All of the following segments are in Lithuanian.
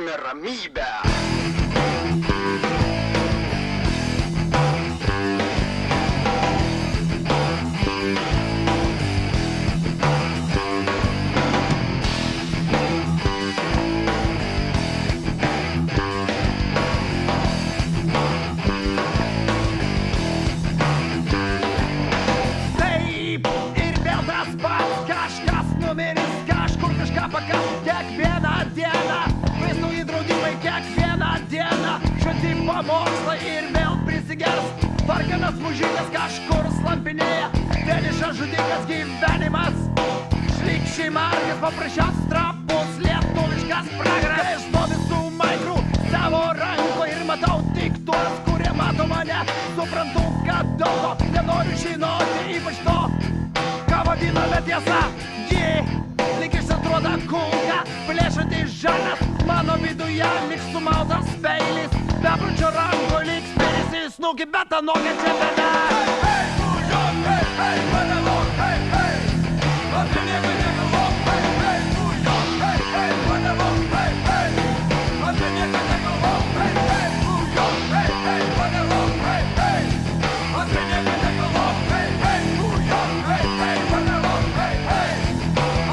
turime ramybę. Pamokslą ir vėl prisigers. Varganas mužikas kažkur slampinėja, vienišas žudikas gyvenimas. Šlykščiai margas, paprasčiausias trapus, lietuviškas pragaras. Kai stovi su maikru savo ranko ir matau tik tuos, kurie mato mane. Suprantu, kad daug ko nenoriu žinoti, ypač to, ką vadiname tiesa. Ji lyg išsiatrodo kulka, plėšanti žalias, mano viduje lyg sumautas peilis. Bepročio ranko lyg spėris į snukį, bet tą nogę čia bėda. Hey, New York, hey, hey, Panelok, hey, hey, apie nieką negalvok, hey, hey, New York, hey, hey, Panelok, hey, hey, apie nieką negalvok, hey, hey, New York, hey, hey, Panelok, hey, hey, apie nieką negalvok, hey, hey, New York, hey, hey, Panelok, hey, hey,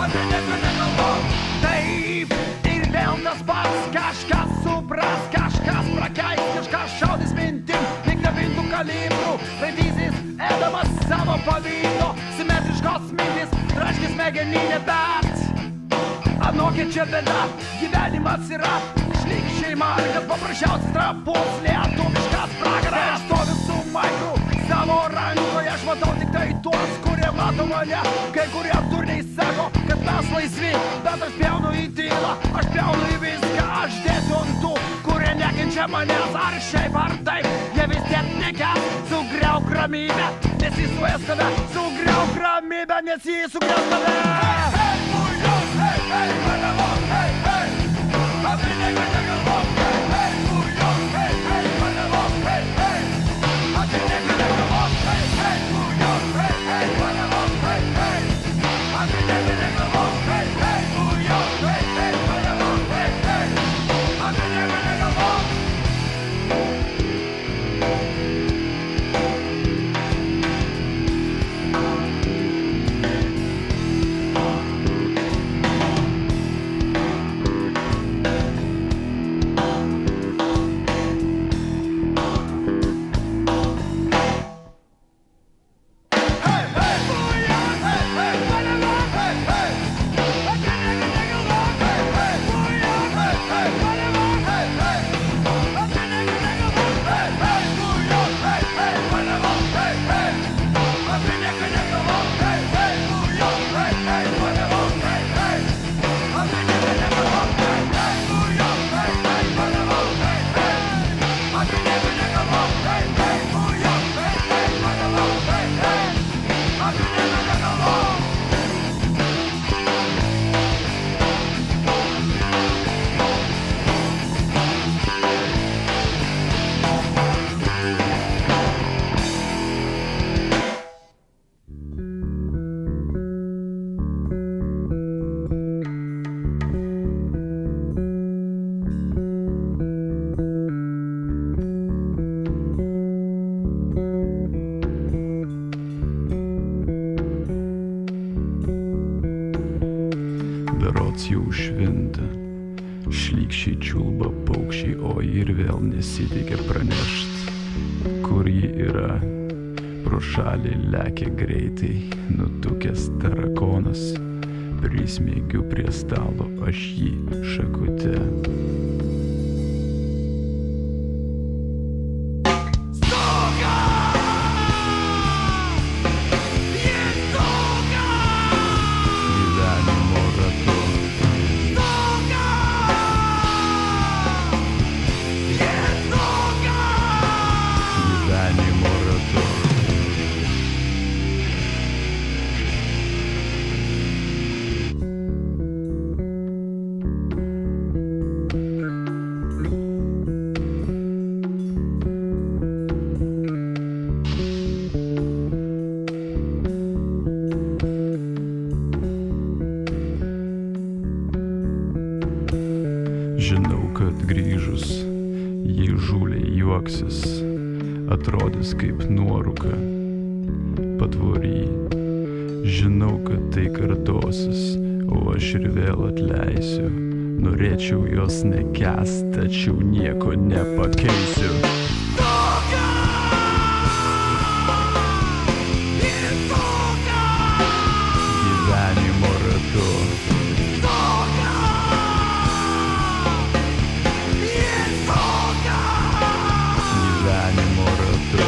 apie nieką negalvok. Taip, ir vėl tas pats, kažkas supras, kažkas prakeis, kažkas šaudys mintim, lyg nebintų kalibrų, raidysis ėdamas savo pavydo, simetriškos mintis, traškis smegeninė, bet anokia čia bėda, gyvenimas yra šlykščiai margas, paprasčiausias trapus, lietuviškas pragaras. Aš stoviu su maikru savo rankoje, aš matau tik tai tuos, kurie mato mane, kai kurie turniai sako, kad mes laisvi, bet aš pjaunu į tylą, aš pjaunu į viską, aš dėsiu ant tų, kurie nekenčia manęs, ar šiaip ar taip, jie vis tiek nekes, sugriauk ramybę, nes jis suės tave, sugriauk ramybę, nes jis sugriaus tave. Hey, hey, New York, hey, hey, Panelok, hey, hey, apie nieką negalvok, hey, hey, New York, hey, hey, Panelok, hey, hey, apie nieką negalvok, hey, hey, New York, hey, hey, Panelok, hey, hey, apie nieką negalvok, hey, hey, New York, hey, hey, Panelok, hey, hey, apie nieką negalvok. Berods jau švinta, šlykščiai čiulba paukščiai, o ir vėl nesiteikia pranešt, kur ji yra. Pro šalį lekia greitai, nutukęs tarakonas, prismeigiu prie stalo aš jį šakute. Žinau, kad grįžus jei žūliai juoksis, atrodys kaip nuorūka patvory. Žinau, kad tai kartosis, o aš ir vėl atleisiu. Norėčiau jos nekęst, tačiau nieko nepakeisiu. Gyvenimo ratu. Gyvenimo ratu.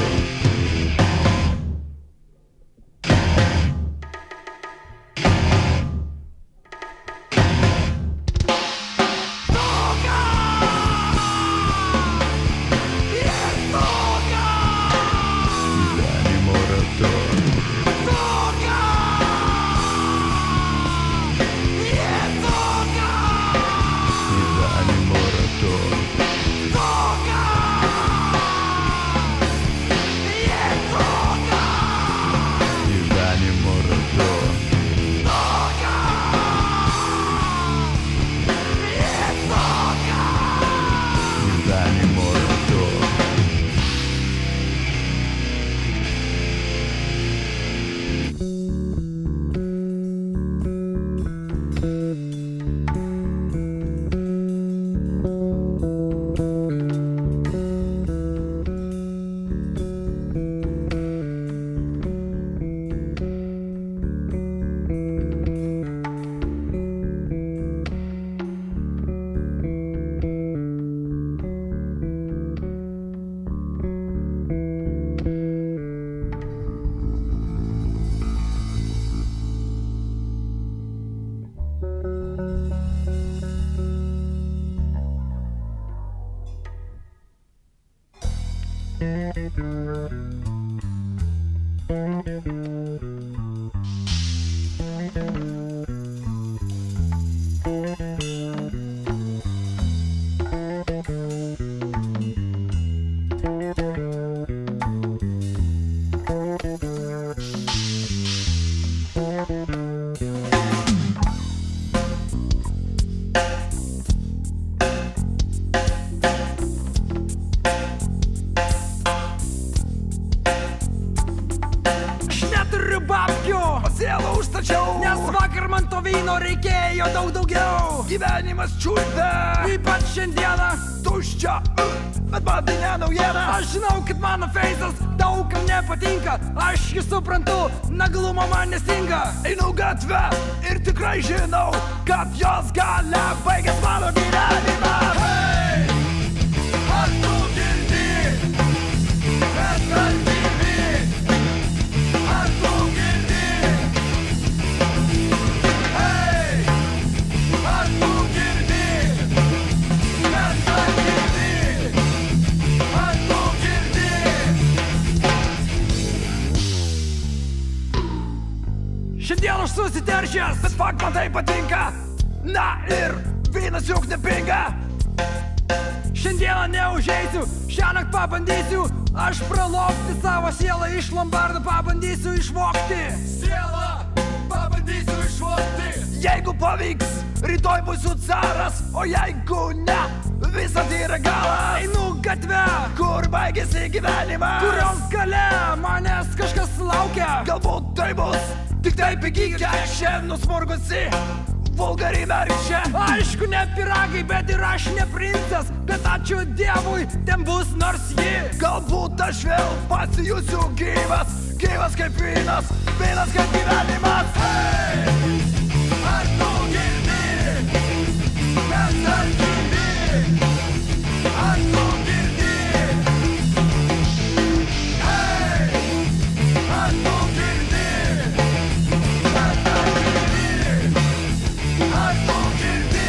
Sielą užstačiau, nes vakar man to vyno reikėjo daug daugiau. Gyvenimas čiulpia, ypač šiandieną tuščia, bet man tai ne naujiena. Aš žinau, kad mano feisas daugam nepatinka. Aš jį suprantu, naglumo man nestinga. Einu gatvę ir tikrai žinau, kad jos galia baigės mano gyvenimą. Hey! Ar tu girdi? Mes kalbimi. Ar tu girdi? Hey! Ar tu girdi? Mes kalbimi. Ar tu girdi? Šiandien aš susiteršęs, bet fakt man tai patinka. Na ir vynas juk nepinga. Šiandieną neužeisiu, šiąnakt pabandysiu aš pralopti savo sielą iš lombardo, pabandysiu išvogti. Sielą pabandysiu išvogti. Jeigu pavyks, rytoj būsiu caras, o jeigu ne, visa tai yra galas. Einu gatve, kur baigėsi gyvenimas, kurios gale manęs kažkas laukia. Galbūt tai bus tik taip įgykia, šiandien nusmurgusi vulgari merčia. Aišku, ne piragai, bet ir aš ne princas, bet ačiū Dievui, ten bus nors ji. Galbūt aš vėl pasijusiu gyvas, gyvas kaip vynas, vynas kaip gyvenimas. Hey! Ar tu girdi? Mes ar girdi? Ar tu girdi? Hey! Ar tu girdi? Mes ar girdi? Ar tu girdi?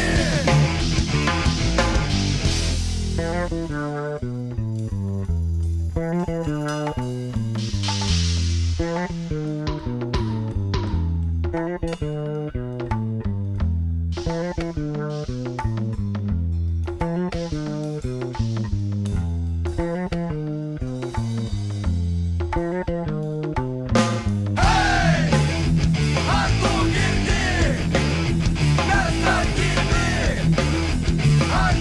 Ar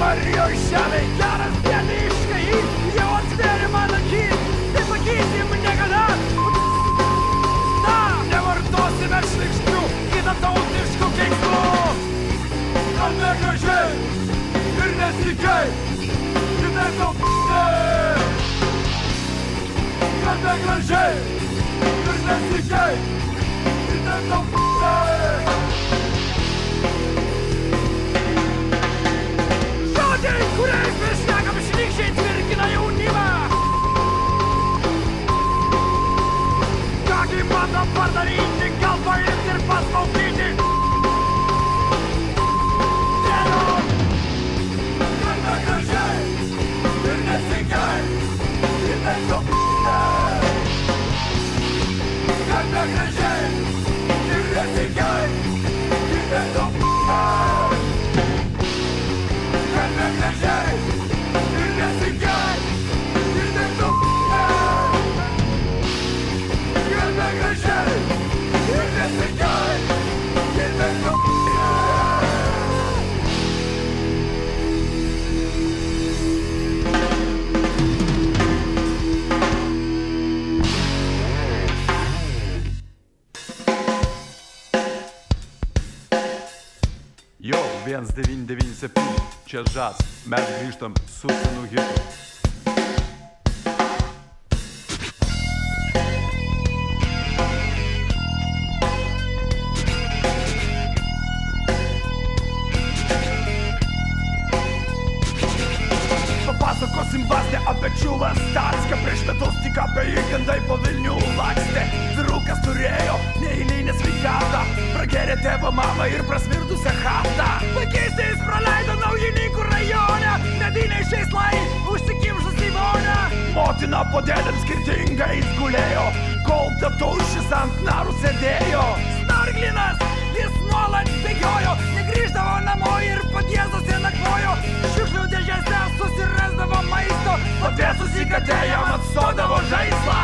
Marijos žemė, geras pieniškai, jau atvėrė man akį, tai pakysim niekada. Nevartosime šlykščių, kitatautiškų keiksmų. Kalbė gražiai ir nesikai, kitaip tau Kalbė gražiai ir nesikai, kitaip tau Žodžiai, kuriais mes šnekam, šlykščiai tvirkina jaunimą. Kągi bando padaryti, gal paimti ir pasmaukyti. Kalbė gražiai ir nesikai, kitaip tau Kalbė gražiai ir nesikai, kitaip tau Kalbė gražiai ir nesikai, kitaip tau Kalbė gražiai ir nesikai, kitaip tau Jo, 1997, čia Žas, mes grįžtam su senu hitu. Papasakosim vazdę apie čiūvą Starską, prieš metus tik apie jį gandai po Vilnių lakstė. Vyrukas turėjo neeilinę sveikatą, pragerė tėvą mamą ir prasmirdusią chatą. Vaikystės praleido Naujininkų rajone, mediniai žaislai užsikimšus į vonę. Motina po dėdėm skirtingais gulėjo, kol tatušis ant narų sėdėjo. Snarglinas, jis nuolat bėgiojo, negrįždavo namo ir padiezose nakvojo. Šiukšlių dėžėse susirasdavo maisto, pavėsus į katę jam atstodavo žaislą.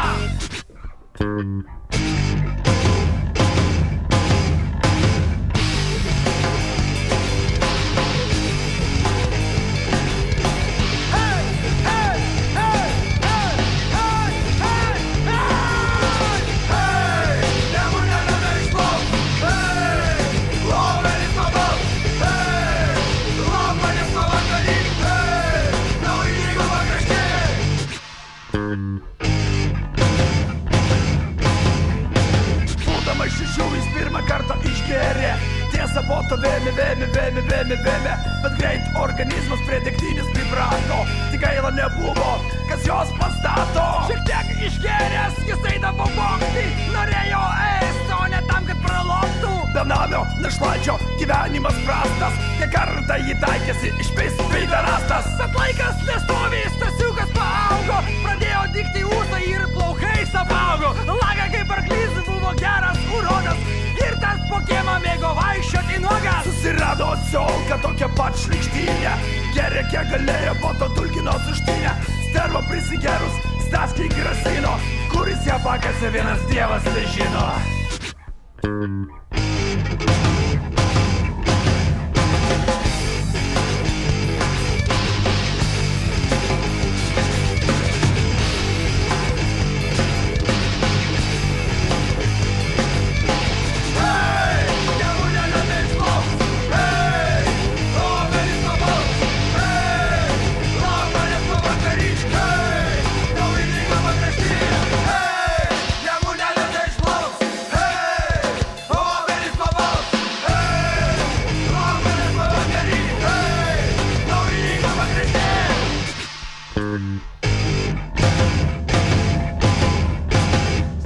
Būdamas šešių jis pirmą kartą išgėrė. Tiesa, boto vėmė, bet greit organizmas prie degtinės priprato. Tik gaila nebuvo, kas jos pastato. Šiek tiek išgėręs, jis eidavo vogti, norėjo ėsti, o ne tam, kad praloptų. Benamio našlaičio gyvenimas prastas, ne kartą jį taikėsi išpis peiderastas. Bet laikas nestovi, Stasiukas paaugo, pradėjo dygti ūsą ir plaukais apaugo. Laga kaip arklys buvo geras urodas, ir tas po kiemą mėgo vaikščioti nuogas. Susirado atsiolką tokią pat šlykštynę, geria kiek galėjo, po to dulkino suštinę. Stervo prisigerus, Staskiai grasino, kuris ją pakasė vienas dievas tai žino.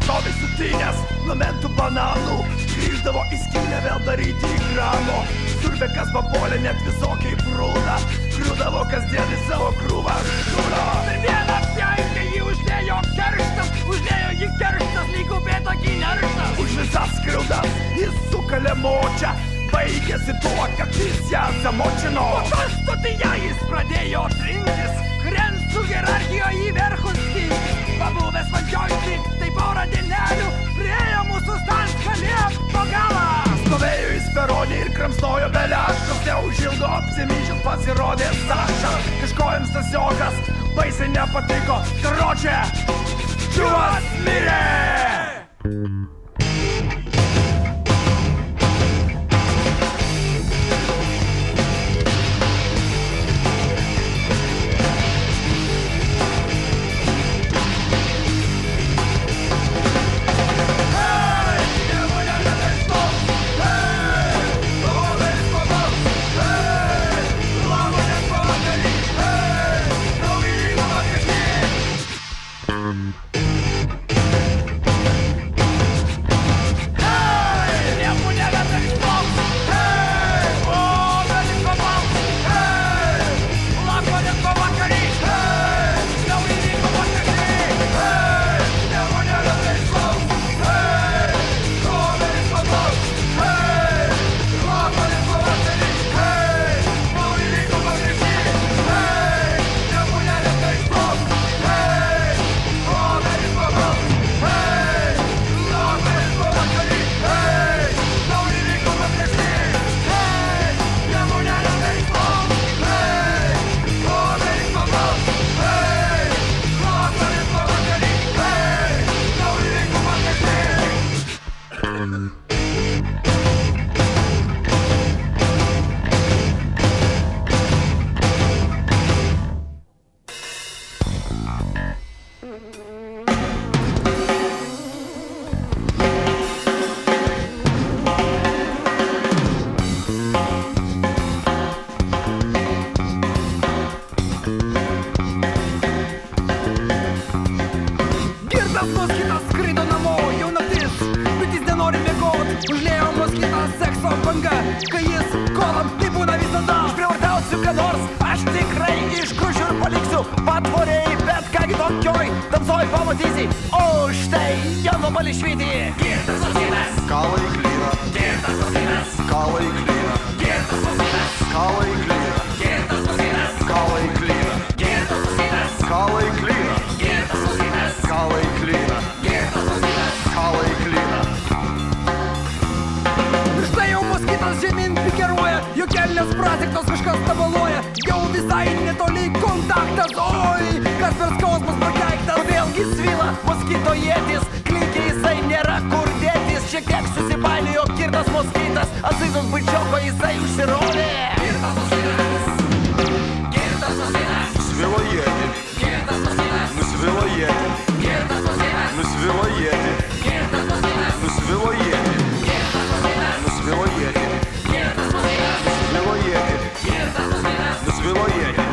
Stovi sutinės, numentų bananų, grįždavo į skylę vėl daryti į grano. Surbekas papuolė net visokiai prūdą, griūdavo kasdien į savo krūvą šūdą. Per vieną apsiaimkę jį uždėjo kerštas, uždėjo jį kerštas, lyg upėtakį nerštas. Už visas skriaudas jis sukalė močią, baigėsi tuo, kad jis ją zamočino. Po to stotyje jis pradėjo trintis, krent su hierarchija į verchus stintis. Pabuvęs valdžioj tik tai porą dienelių, priėjo mūsų stankalė po galą. Stovėjo jis peronį ir kramsnojo beliaškas, neužilgo apsimyšęs pasirodė Saša. Kažkojams Stasiokas baisiai nepatiko. Karočią, Čiuvas mirė! Kai jis kolam, tai būna visada. Išprievartausiu, ką nors, aš tikrai iškušiu ir paliksiu patvoriai, bet kągi tokioj tamsoj pamatysi. O štai Jonvabalis švyti. Girtas Vasinas, Kalai klyna, Girtas Vasinas, kalai klyna, Girtas Vasinas, kalai klyna, Girtas Vasinas, kalai klyna, Girtas Vasinas, kalai klyna, Girtas Vasinas, kalai klyna, Girtas Vasinas, kalai klyna. Štai jau moskitas žemyn pikeruoja, jo kelnes pratiktos kažkas tabaluoja, jau visai netoli kontaktas, oi, kas per skausmas prakeiktas. Vėlgi svila moskito ietis, klinkiai jisai nėra kur dėtis, šiek tiek susipainiojo Girtas moskitas, Azizos bučioko jisai užsirodė. Girtas Vasinas, Girtas Vasinas, Nusvilo ietį, Girtas Vasinas, nusvilo ietį, Girtas Vasinas, nusvilo ietį, Girtas Vasinas, nusvilo ietį, Girtas Vasinas, nusvilo ietį, Girtas Vasinas, nusvilo ietį, Girtas Vasinas. nusvilo ietį.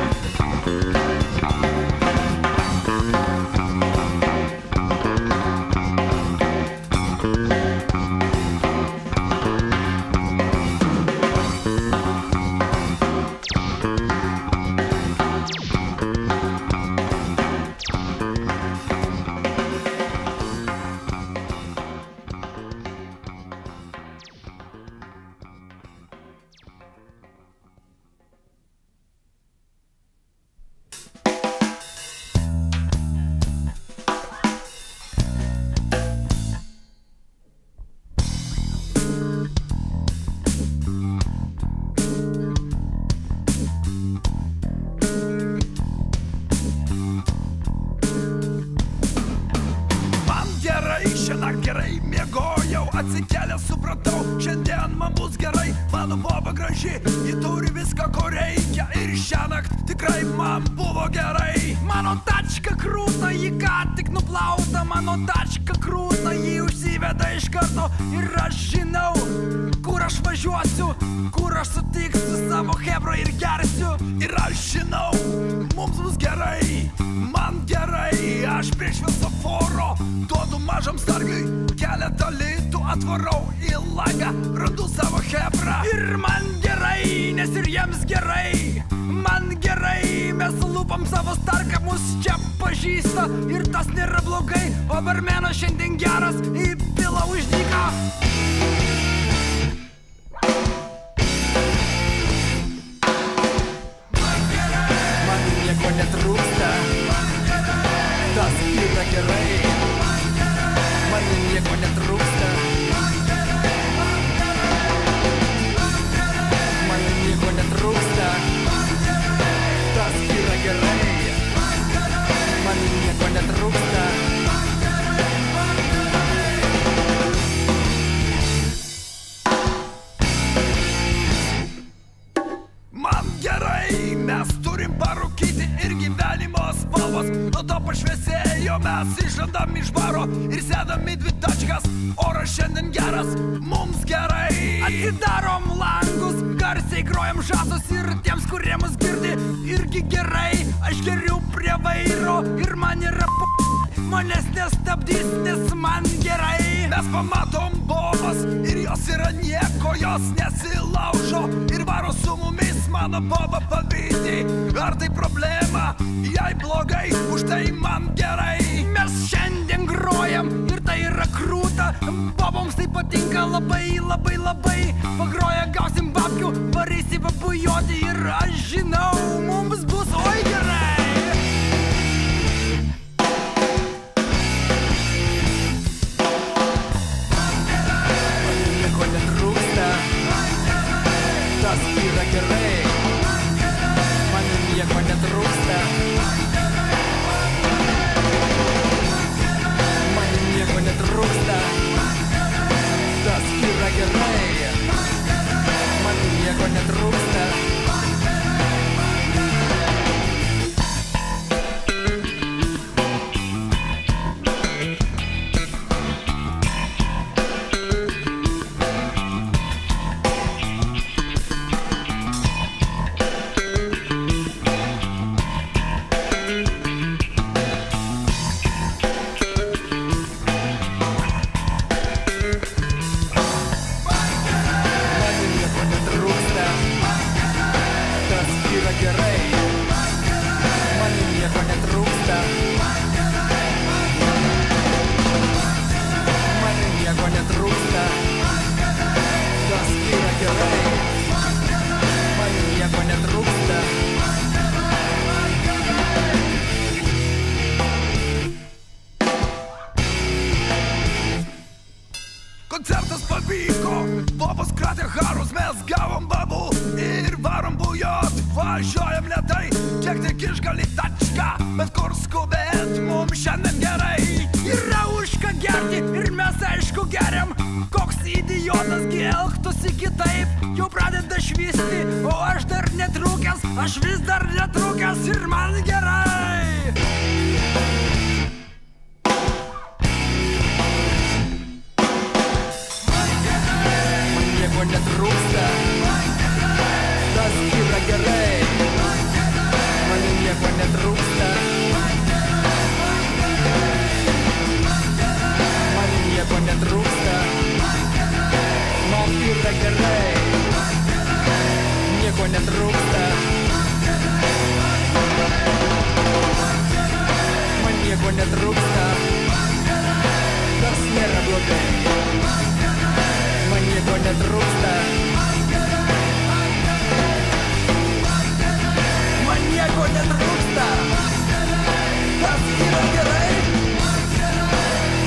Gerai miegojau, atsikėlęs supratau, šiandien man bus gerai. Mano boba graži, ji turi viską, ko reikia, ir šiąnakt tikrai man buvo gerai. Mano tačka krūta, ji ką tik nuplauta, mano tačka krūta, ji užsiveda iš karto. Ir aš žinau, kur aš važiuosiu, kur aš sutiksiu savo hebra ir gersiu. Ir aš žinau, mums bus gerai, man gerai. Aš prie šviesoforo duodu mažam sargiui keletą litų, atvarau į langą, randu savo hebrą. Ir man gerai, nes ir jiems gerai. Man gerai, mes lūpam savo starką, mus čia pažįsta. Ir tas nėra blogai, o barmenas šiandien geras, įpila už dyką. Man nieko netrūksta, tas yra gerai. Man nieko netrūksta, man nieko bobas, nuo to pašviesėjo, mes išrandam iš baro ir sėdam į dvi tačkas. Oras šiandien geras, mums gerai. Atidarom langus, garsiai grojam žasus ir tiems, kurie mus girdi, irgi gerai. Aš geriu prie vairo ir man yra manęs nestabdys, nes man gerai. Mes pamatom bobas ir jos yra nieko, jos nesilaužo ir varo su mumis, mano boba pavydį. Ar tai problema, jai blogai, už tai man gerai. Mes šiandien grojam ir tai yra krūta, boboms tai patinka labai, labai, labai. Pagroja gausim babkių, varysi pabujoti ir aš žinau, mums bus oi gerai. Tas yra gerai, man nieko netrūksta. Man nieko netrūksta. Tas yra gerai, man nieko netrūksta. Koncertas pavyko, bobas kratė harus, mes gavom babų ir varom bujot. Važiuojam lėtai, kiek tik išgali tačką, bet kur skubėt, mums šiandien gerai. Yra už ką gerti ir mes aišku geriam, koks idiotas gi elgtųsi kitaip. Jau pradeda švisti, o aš dar netrūkęs, aš vis dar netrūkęs ir man gerai. Man netrūksta, tas yra gerai. Man nieko netrūksta. Man nieko netrūksta. Man yra gerai. Nieko netrūksta. Man nieko netrūksta. Tas nėra blogai. Man nieko netrūksta. Man nieko netrūksta. Tas yra gerai.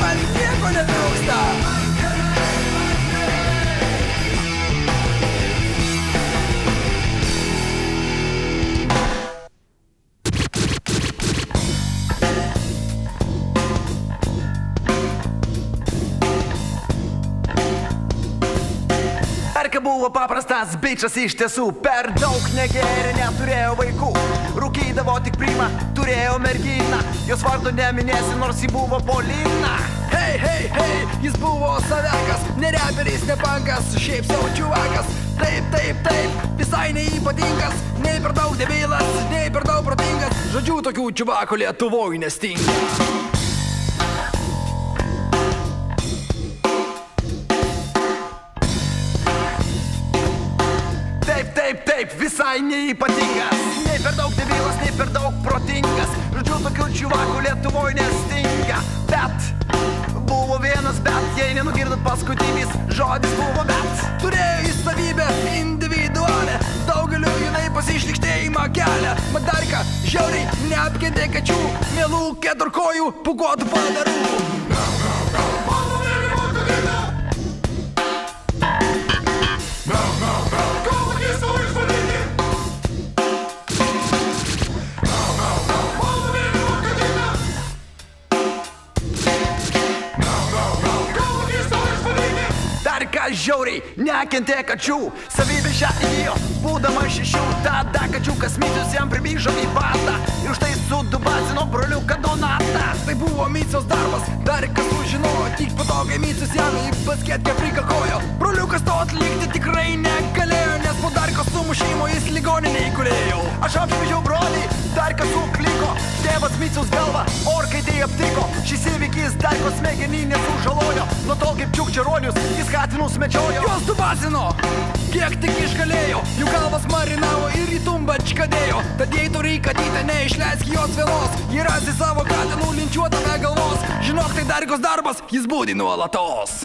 Man nieko netrūksta. Erka buvo paprastas bičas iš tiesų, per daug negėrė, neturėjo vaikų. Rūkydavo tik primą, turėjo merginą, jos vardo neminėsi, nors ji buvo Polina. Hei, hei, hei, jis buvo savekas, ne reperis, ne pankas, šiaip savo čiuvakas. Taip, taip, taip, visai neįpatingas, nei per daug debilas, nei per daug protingas. Žodžių tokių čiuvakų Lietuvoj nestinga. Taip, visai neįpatingas, nei per daug debilas, nei per daug protingas. Žodžiu, tokių čiuvakų Lietuvoj nestinga. Bet buvo vienas bet, jei nenugirdot paskutinis žodis buvo bet. Turėjo į savybę individualę, daugeliu jinai pasišlikštėjimą kelia. Madarka žiauriai neapkentė kačių, mielų keturkojų pūkuotų padarų. Žiauriai nekentė kačių, savybė šią įjo, būdama 6, tada kačiukas Micius jam pribėžo į batą ir štai sudubasino broliuką Donatą. Tai buvo Miciaus darbas, dar kas sužinojo, tik patogiai Micius jam į basketkę prikakojo. Broliukas to atlikti tikrai negalėjo, nes po Darkos sumušimo jis ligoninėj gulėjo. Aš apšvižiau brolį, Darkas sukliko, tėvas Miciaus galva orkai tai aptiko. Šis įvykis Darkos smegenį nesužalojo, nuo tol kaip čiukčeronius jis katinus medžiojo. Juos dubasino, kiek tik išgalėjo, jų galvas marinavo ir į tumbą čkadėjo. Tad jei turi katytę, neišleisk jos vienos, jį rasi savo katinų linčiuotame galvos. Žinok, tai Darkos darbas, jis būdi nuolatos.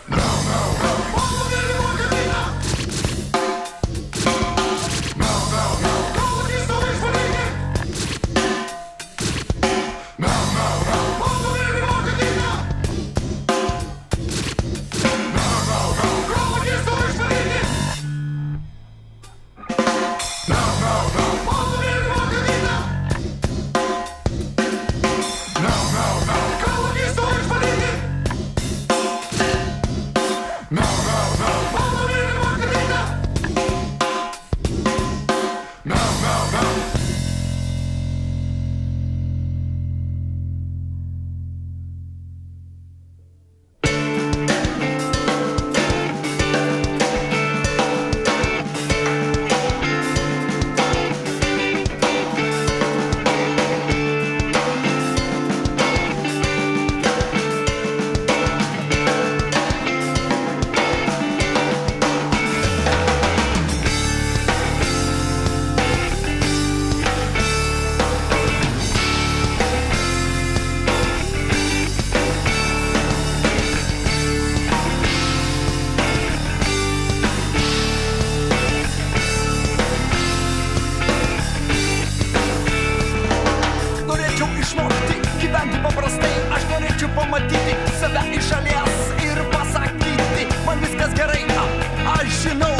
Pamatyti save iš šalies ir pasakyti, man viskas gerai, aš žinau,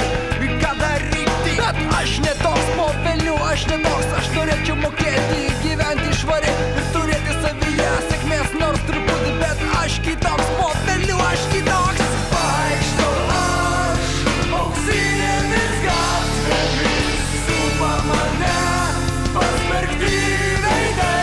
ką daryti. Bet aš netoks po velnių, aš netoks, aš norėčiau mokėti gyventi švariai ir turėti savyje sėkmės nors truputį, bet aš kitoks po velnių, aš kitoks. Vaikštau aš, auksinėmis gatvėmis, supa mane pasmerkti veidai.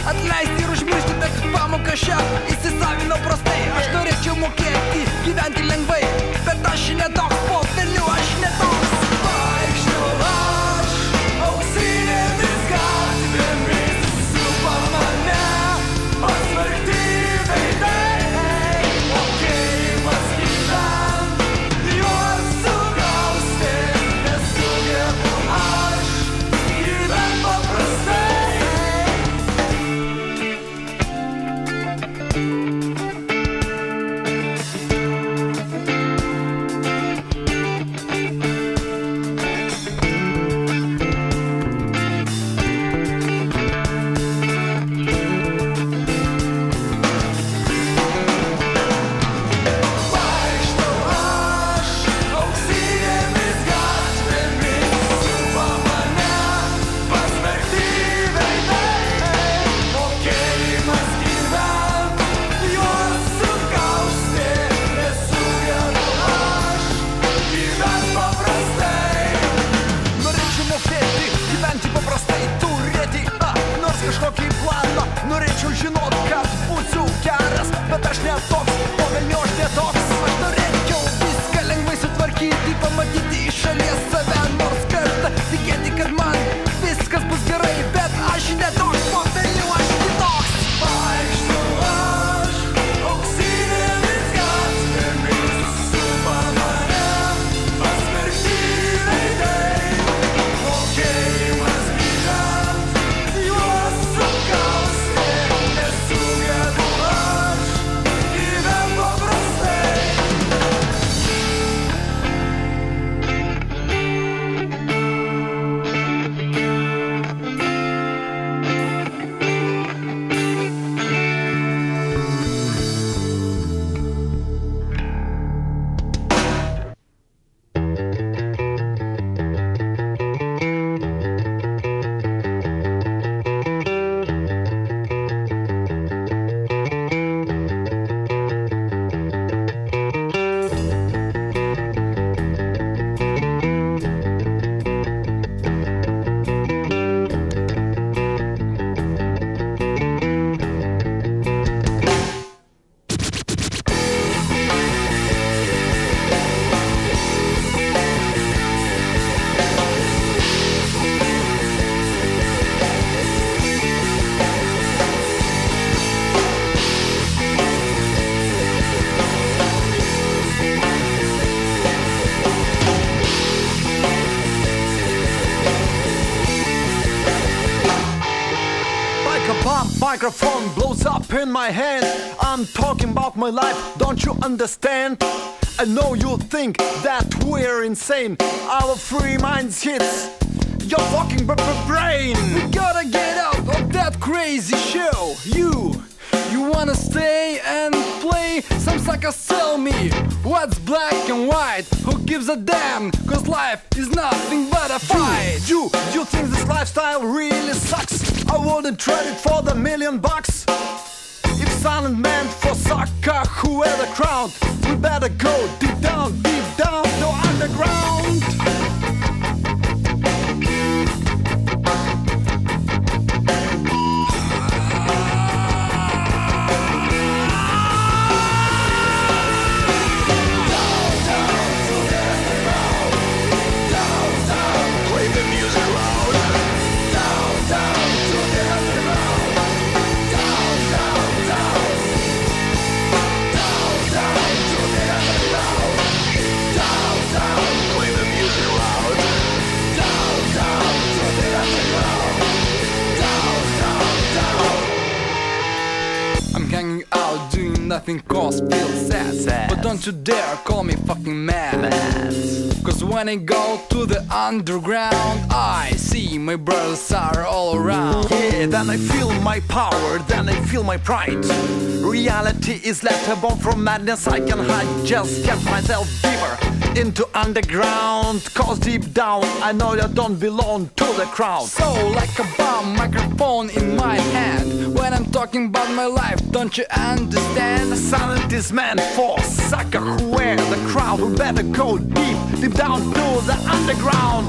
Atleisti ir užmiršti, bet pamoką šią įsisavinau prastai. Aš norėčiau mokėti, gyventi lengvai, bet aš netoks po velnių, aš netoks. Vaikštau aš, auksinėmis gatvėmis, supa mane pasmerkti veidai. Mokėjimas gyvent, juos sugausti, nesugebu aš gyvent paprastai. Kažkokį planą, norėčiau žinot, kad būsiu geras, bet aš netoks, po velnių aš netoks. Aš norėčiau viską lengvai sutvarkyti, pamatyti iš šalies save nors kartą, tikėti, kad man viskas bus gerai, bet aš netoks, po velnių aš kitoks. Vaikštau aš, auksinėmis gatvėmis, supa mane pasmerkti veidai. microphone blows up in my hand. I'm talking about my life, don't you understand? I know you think that we're insane. Our free minds hits your fucking brain. We gotta get out of that crazy show. You wanna stay and play? Some suckers tell me what's black and white. Who gives a damn? Cause life is nothing but a fight. You think this lifestyle really sucks? I wouldn't trade it for the $1,000,000. If silent meant for sucker who wear the crown, we better go deep down to underground. Hanging out doing nothing cause feel sad. But don't you dare call me fucking mad. Cause when I go to the underground, I see my brothers are all around. Yeah, then I feel my power, then I feel my pride. Reality is left born from madness I can hide. Just get myself deeper into underground. Cause deep down I know I don't belong to the crowd. So like a bomb microphone in my hand, when I'm talking about my life, don't you understand? Silent is meant for sucker who wear the crown. We better go deep down to the underground.